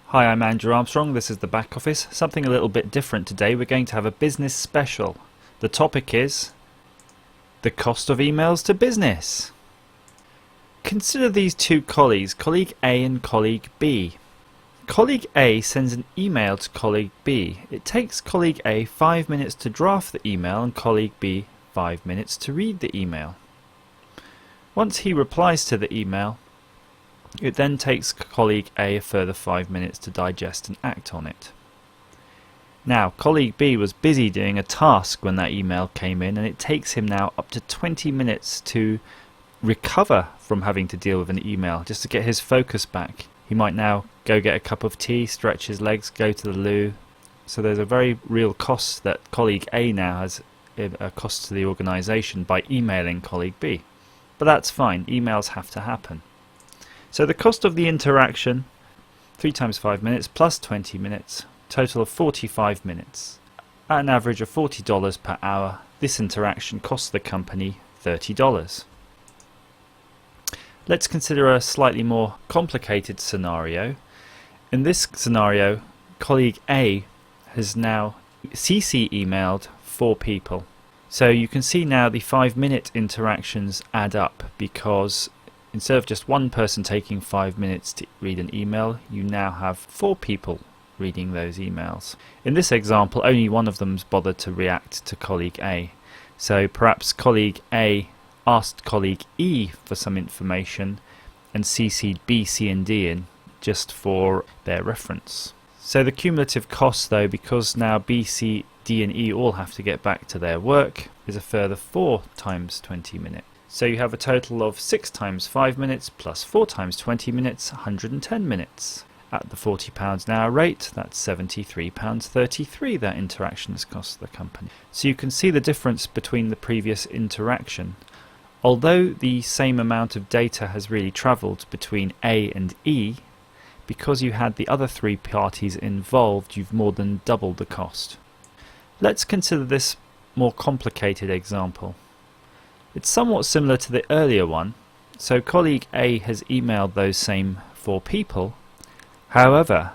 Hi, I'm Andrew Armstrong. This is the back office. Something a little bit different today. We're going to have a business special. The topic is the cost of emails to business. Consider these two colleagues, colleague A and colleague B. Colleague A sends an email to colleague B. It takes colleague A 5 minutes to draft the email and colleague B 5 minutes to read the email. Once he replies to the email, it then takes colleague A a further 5 minutes to digest and act on it. Now, colleague B was busy doing a task when that email came in, and it takes him now up to 20 minutes to recover from having to deal with an email, just to get his focus back. He might now go get a cup of tea, stretch his legs, go to the loo. So there's a very real cost that colleague A now has, a cost to the organisation by emailing colleague B. But that's fine, emails have to happen. So the cost of the interaction, 3 times 5 minutes plus 20 minutes, total of 45 minutes. At an average of $40 per hour, this interaction costs the company $30. Let's consider a slightly more complicated scenario. In this scenario, colleague A has now CC emailed 4 people. So you can see now the 5-minute interactions add up, because instead of just one person taking 5 minutes to read an email, you now have 4 people reading those emails. In this example, only one of them's bothered to react to colleague A. So perhaps colleague A asked colleague E for some information and CC'd B, C and D in just for their reference. So the cumulative cost though, because now B, C, D and E all have to get back to their work, is a further 4 times 20 minutes. So you have a total of 6 times 5 minutes plus 4 times 20 minutes, 110 minutes. At the £40 an hour rate, that's £73.33 that interaction has cost the company. So you can see the difference between the previous interaction. Although the same amount of data has really travelled between A and E, because you had the other 3 parties involved, you've more than doubled the cost. Let's consider this more complicated example. It's somewhat similar to the earlier one. So colleague A has emailed those same 4 people. However,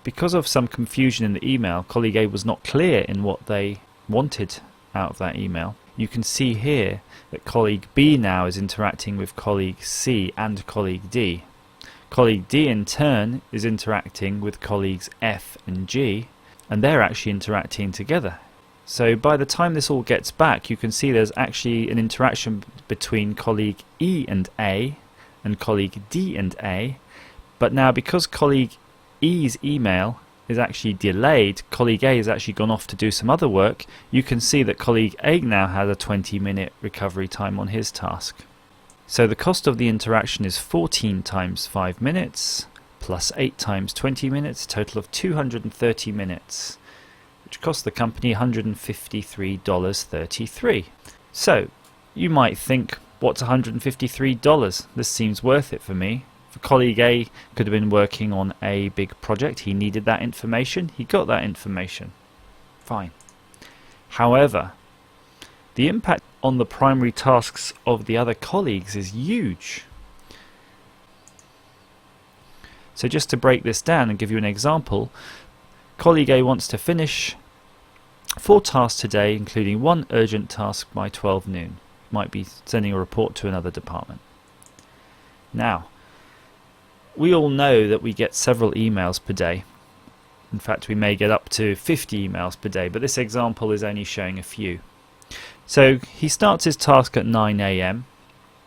because of some confusion in the email, colleague A was not clear in what they wanted out of that email. You can see here that colleague B now is interacting with colleague C and colleague D. Colleague D in turn is interacting with colleagues F and G, and they're actually interacting together. So by the time this all gets back, you can see there's actually an interaction between colleague E and A and colleague D and A, but now because colleague E's email is actually delayed, colleague A has actually gone off to do some other work, you can see that colleague A now has a 20-minute recovery time on his task. So the cost of the interaction is 14 times 5 minutes plus 8 times 20 minutes, a total of 230 minutes, which cost the company $153.33. So you might think, what's $153? This seems worth it for me. For colleague A could have been working on a big project, he needed that information, he got that information. Fine. However, the impact on the primary tasks of the other colleagues is huge. So just to break this down and give you an example, colleague A wants to finish 4 tasks today, including 1 urgent task by 12 noon. Might be sending a report to another department. Now, we all know that we get several emails per day. In fact, we may get up to 50 emails per day, but this example is only showing a few. So he starts his task at 9 AM,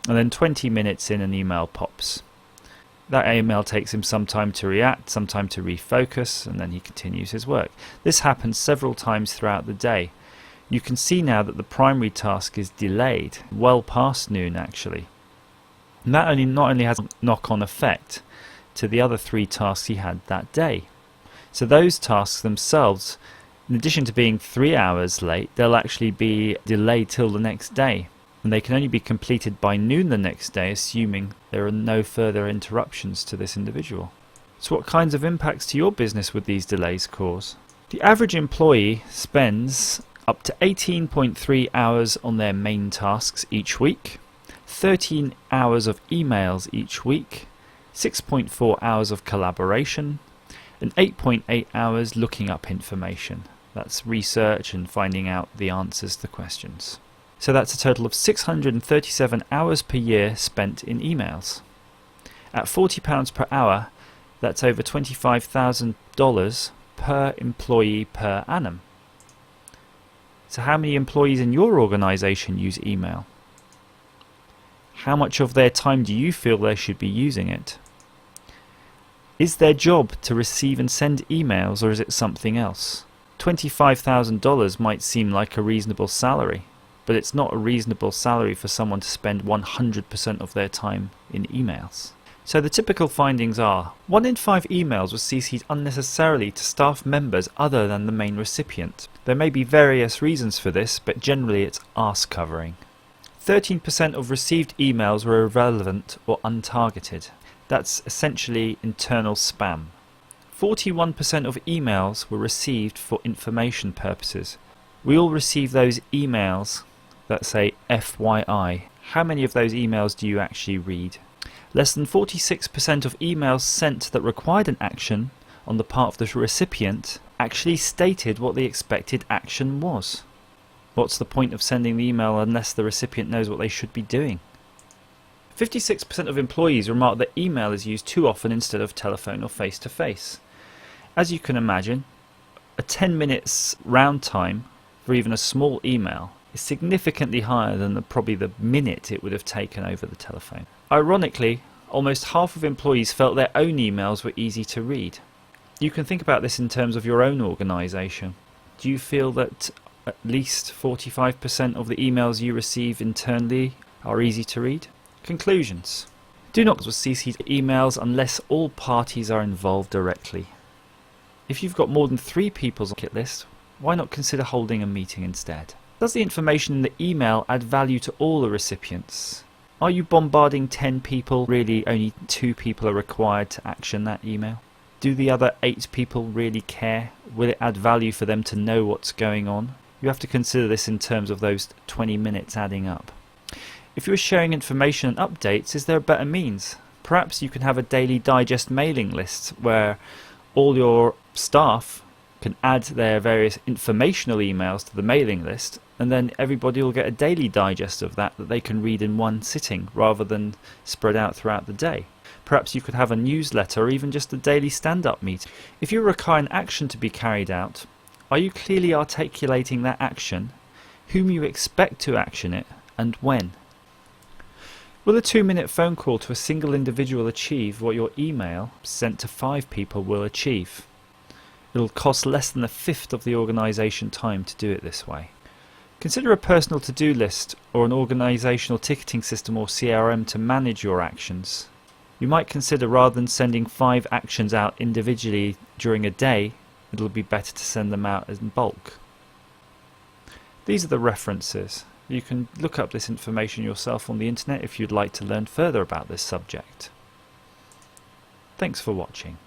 and then 20 minutes in an email pops. That email takes him some time to react, some time to refocus, and then he continues his work. This happens several times throughout the day. You can see now that the primary task is delayed, well past noon actually. And that not only has a knock-on effect to the other 3 tasks he had that day. So those tasks themselves, in addition to being 3 hours late, they'll actually be delayed till the next day. And they can only be completed by noon the next day, assuming there are no further interruptions to this individual. So what kinds of impacts to your business would these delays cause? The average employee spends up to 18.3 hours on their main tasks each week, 13 hours of emails each week, 6.4 hours of collaboration, and 8.8 hours looking up information. That's research and finding out the answers to the questions. So that's a total of 637 hours per year spent in emails. At £40 per hour, that's over $25,000 per employee per annum. So how many employees in your organisation use email? How much of their time do you feel they should be using it? Is their job to receive and send emails, or is it something else? $25,000 might seem like a reasonable salary, but it's not a reasonable salary for someone to spend 100% of their time in emails. So the typical findings are: 1 in 5 emails was CC'd unnecessarily to staff members other than the main recipient. There may be various reasons for this, but generally it's arse covering. 13% of received emails were irrelevant or untargeted. That's essentially internal spam. 41% of emails were received for information purposes. We all receive those emails that say FYI. How many of those emails do you actually read? Less than 46% of emails sent that required an action on the part of the recipient actually stated what the expected action was. What's the point of sending the email unless the recipient knows what they should be doing? 56% of employees remark that email is used too often instead of telephone or face-to-face. As you can imagine, a 10 minutes round time for even a small email is significantly higher than probably the minute it would have taken over the telephone. Ironically, almost half of employees felt their own emails were easy to read. You can think about this in terms of your own organisation. Do you feel that at least 45% of the emails you receive internally are easy to read? Conclusions. Do not CC emails unless all parties are involved directly. If you've got more than 3 people on the bucket list, why not consider holding a meeting instead? Does the information in the email add value to all the recipients? Are you bombarding 10 people? Really only 2 people are required to action that email? Do the other 8 people really care? Will it add value for them to know what's going on? You have to consider this in terms of those 20 minutes adding up. If you're sharing information and updates, is there a better means? Perhaps you can have a daily digest mailing list where all your staff can add their various informational emails to the mailing list, and then everybody will get a daily digest of that they can read in one sitting rather than spread out throughout the day. Perhaps you could have a newsletter or even just a daily stand-up meeting. If you require an action to be carried out, are you clearly articulating that action, whom you expect to action it, and when? Will a 2-minute phone call to a single individual achieve what your email sent to 5 people will achieve? It'll cost less than a fifth of the organisation time to do it this way. Consider a personal to-do list or an organisational ticketing system or CRM to manage your actions. You might consider, rather than sending 5 actions out individually during a day, it'll be better to send them out in bulk. These are the references. You can look up this information yourself on the internet if you'd like to learn further about this subject. Thanks for watching.